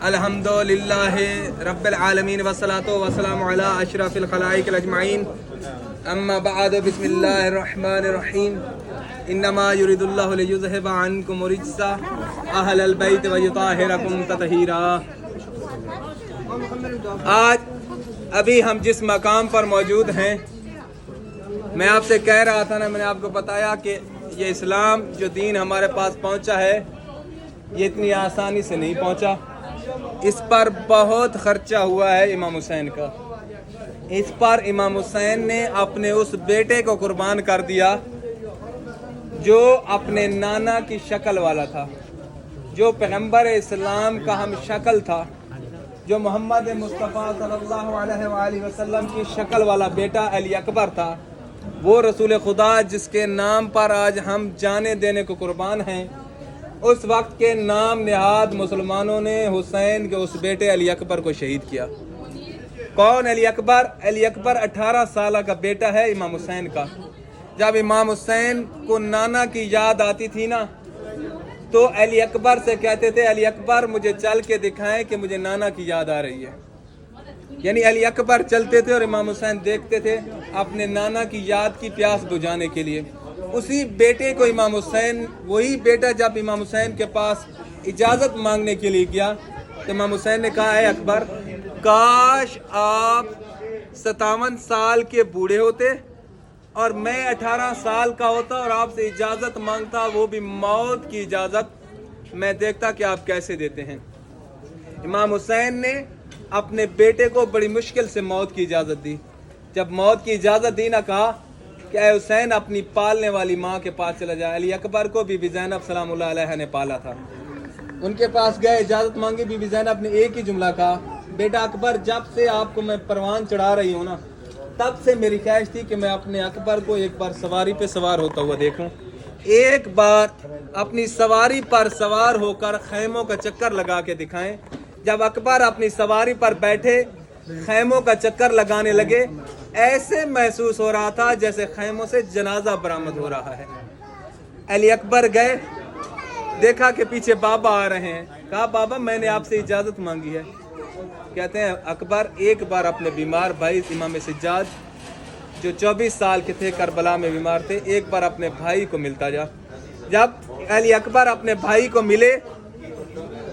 अल्हम्दुलिल्लाह रब्बिल आलमीन वस्सलातु वस्सलामु अला अशरफिल खलाइकिल अजमाइन अम्मा बाद बिस्मिल्लाहिर रहमानिर रहीम इन्नमा युरिदुल्लाहु लियुज़हिबा अन्कुम रिज्सा अहलल बैत व युताहिरकुम तत्हीरा। आज अभी हम जिस मकाम पर मौजूद हैं, मैं आपसे कह रहा था ना, मैंने आपको बताया कि ये इस्लाम जो दीन हमारे पास पहुंचा है, ये इतनी आसानी से नहीं पहुंचा। इस पर बहुत खर्चा हुआ है इमाम हुसैन का। इस पर इमाम हुसैन ने अपने उस बेटे को कुर्बान कर दिया जो अपने नाना की शक्ल वाला था, जो पैगंबर इस्लाम का हम शक्ल था, जो मोहम्मद मुस्तफ़ा सल्लल्लाहु अलैहि वसल्लम की शक्ल वाला बेटा अली अकबर था। वो रसूल खुदा जिसके नाम पर आज हम जाने देने को कुर्बान हैं, उस वक्त के नाम निहाद मुसलमानों ने हुसैन के उस बेटे अली अकबर को शहीद किया। कौन अली अकबर? अली अकबर 18 साल का बेटा है इमाम हुसैन का। जब इमाम हुसैन को नाना की याद आती थी ना, तो अली अकबर से कहते थे, अली अकबर मुझे चल के दिखाएं कि मुझे नाना की याद आ रही है। यानी अली अकबर चलते थे और इमाम हुसैन देखते थे अपने नाना की याद की प्यास बुझाने के लिए। उसी बेटे को इमाम हुसैन, वही बेटा जब इमाम हुसैन के पास इजाज़त मांगने के लिए गया, तो इमाम हुसैन ने कहा, है अकबर, काश आप 57 साल के बूढ़े होते और मैं 18 साल का होता और आपसे इजाज़त मांगता, वो भी मौत की इजाज़त। मैं देखता कि आप कैसे देते हैं। इमाम हुसैन ने अपने बेटे को बड़ी मुश्किल से मौत की इजाज़त दी। जब मौत की इजाज़त दी ना, कहा कि ऐ हुसैन अपनी पालने वाली माँ के पास चला जाए। अली अकबर को बीबी ज़ैनब सलामुल्लाह अलैहा ने पाला था। उनके पास गए, इजाज़त मांगी। बीबी ज़ैनब ने एक ही जुमला कहा, बेटा अकबर, जब से आपको मैं परवान चढ़ा रही हूँ ना, तब से मेरी ख्वाहिश थी कि मैं अपने अकबर को एक बार सवारी पे सवार होता हुआ देखूं। एक बार अपनी सवारी पर सवार होकर खैमों का चक्कर लगा के दिखाएं। जब अकबर अपनी सवारी पर बैठे, खैमों का चक्कर लगाने लगे, ऐसे महसूस हो रहा था जैसे खैमों से जनाजा बरामद हो रहा है। अली अकबर गए, देखा कि पीछे बाबा आ रहे हैं। कहा, बाबा मैंने आपसे इजाज़त मांगी है। कहते हैं, अकबर एक बार अपने बीमार भाई इमाम सज्जाद जो 24 साल के थे, करबला में बीमार थे, एक बार अपने भाई को मिलता जा। जब अली अकबर अपने भाई को मिले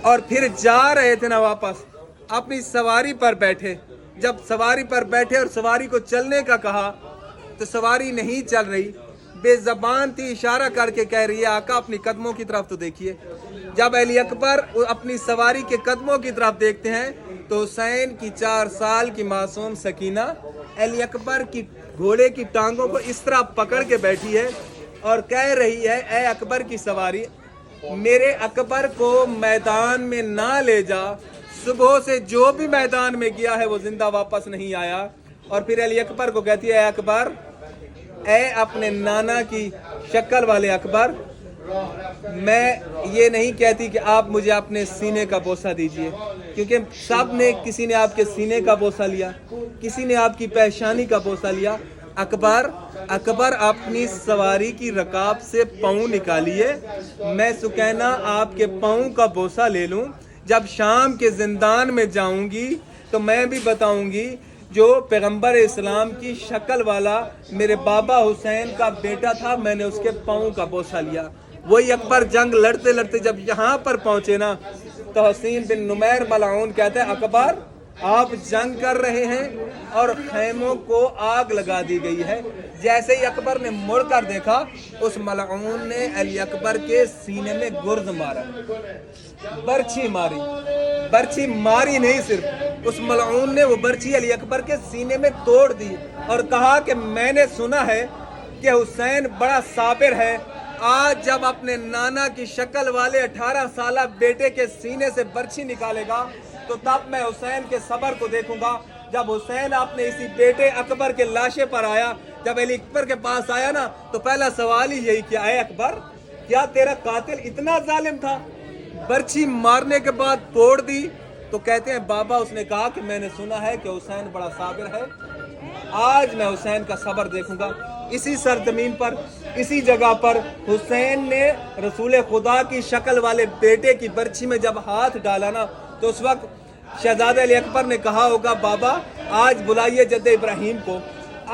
और फिर जा रहे थे ना वापस, अपनी सवारी पर बैठे। जब सवारी पर बैठे और सवारी को चलने का कहा, तो सवारी नहीं चल रही, बेज़बान थी, इशारा करके कह रही है, आका अपनी कदमों की तरफ तो देखिए। जब अली अकबर अपनी सवारी के कदमों की तरफ देखते हैं, तो हुसैन की 4 साल की मासूम सकीना अली अकबर की घोड़े की टांगों को इस तरह पकड़ के बैठी है और कह रही है, ऐ अकबर की सवारी, मेरे अकबर को मैदान में ना ले जा। सुबह से जो भी मैदान में गया है वो जिंदा वापस नहीं आया। और फिर अली अकबर को कहती है, अकबर, ऐ अपने नाना की शक्ल वाले अकबर, मैं ये नहीं कहती कि आप मुझे अपने सीने का बोसा दीजिए, क्योंकि सब ने, किसी ने आपके सीने का बोसा लिया, किसी ने आपकी पेशानी का बोसा लिया। अकबर, अकबर अपनी सवारी की रकाब से पाँव निकालिए, मैं सुकैना आपके पाँव का बोसा ले लूं। जब शाम के जिंदान में जाऊंगी तो मैं भी बताऊंगी जो पैगंबर इस्लाम की शक्ल वाला मेरे बाबा हुसैन का बेटा था, मैंने उसके पाँव का बोसा लिया। वही अकबर जंग लड़ते लड़ते जब यहाँ पर पहुँचे ना, तो हसीन बिन नुमैर मलऊन कहते हैं, अकबर आप जंग कर रहे हैं और खैमों को आग लगा दी गई है। जैसे ही अकबर ने मुड़कर देखा, उस मलऊन ने अली अकबर के सीने में गुर्द मारा, बर्छी मारी। बर्छी मारी नहीं, सिर्फ उस मलऊन ने वो बर्छी अली अकबर के सीने में तोड़ दी और कहा कि मैंने सुना है कि हुसैन बड़ा साबिर है। आज जब अपने नाना की शक्ल वाले 18 साल बेटे के सीने से बर्छी निकालेगा, तो तब मैं हुसैन के सबर को देखूंगा। जब हुसैन अपने इसी बेटे अकबर के लाशे पर आया, जब अली अकबर के पास आया ना, तो पहला सवाल ही यही किया, है अकबर, क्या तेरा कातिल इतना जालिम था? बर्छी मारने के बाद तोड़ दी। तो कहते हैं, बाबा, उसने कहा कि मैंने सुना है कि हुसैन बड़ा साबिर है, आज मैं हुसैन का सबर देखूंगा। इसी सरजमीन पर, इसी जगह पर हुसैन ने रसूल खुदा की शक्ल वाले बेटे की बर्छी में जब हाथ डाला ना, तो उस वक्त शहजादे अली अकबर ने कहा होगा, बाबा आज बुलाइए जद्दे इब्राहिम को,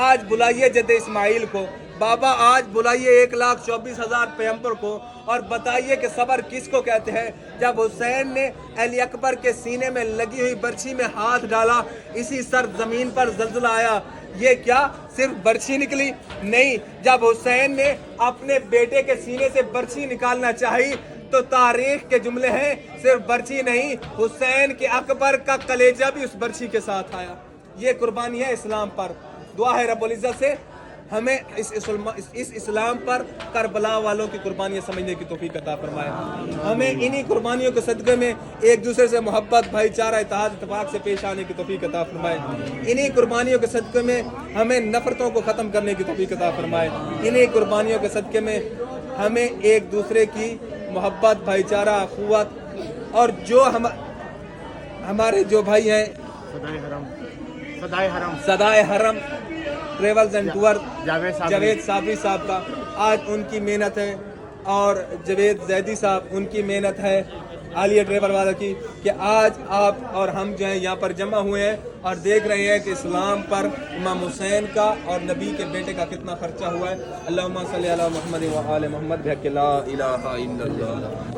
आज बुलाइए जद्दे इस्माइल को, बाबा आज बुलाइए 1,24,000 पैगंबर को और बताइए कि सब्र किसको कहते हैं। जब हुसैन ने अली अकबर के सीने में लगी हुई बर्छी में हाथ डाला, इसी सर जमीन पर जल्जला आया। ये क्या सिर्फ बर्छी निकली? नहीं, जब हुसैन ने अपने बेटे के सीने से बर्छी निकालना चाही तो तारीख के जुमले हैं, सिर्फ बर्छी नहीं, हुसैन के अकबर का कलेजा भी उस बर्छी के साथ आया। ये कुर्बानी है इस्लाम पर। दुआ है रब्बुल इज्जत से हमें इस इस्लाम पर करबला वालों की कुर्बानियाँ समझने की तौफीक अता फरमाए। हमें इन्हीं कुर्बानियों के सदक़े में एक दूसरे से मोहब्बत, भाईचारा, इत्तेहाद, इत्तेफाक से पेश आने की तौफीक अता फरमाए। इन्हीं कुर्बानियों के सदक़े में हमें नफ़रतों को ख़त्म करने की तौफीक अता फरमाए। इन्हीं कुर्बानियों के सदक़े में हमें एक दूसरे की मोहब्बत, भाईचारा, अख़ुवत और जो हमारे जो भाई हैं Sadaye Haram travels and tour Javed Sabri साहब का, आज उनकी मेहनत है और जवेद जैदी साहब उनकी मेहनत है आलिया ट्रेवल वाला की, कि आज आप और हम जो हैं यहाँ पर जमा हुए हैं और देख रहे हैं कि इस्लाम पर इमाम हुसैन का और नबी के बेटे का कितना खर्चा हुआ है। अल्लाहुम्मा सल्ली अला मुहम्मद व आले मुहम्मद बिहक़्क़ि ला इलाहा इल्लल्लाह।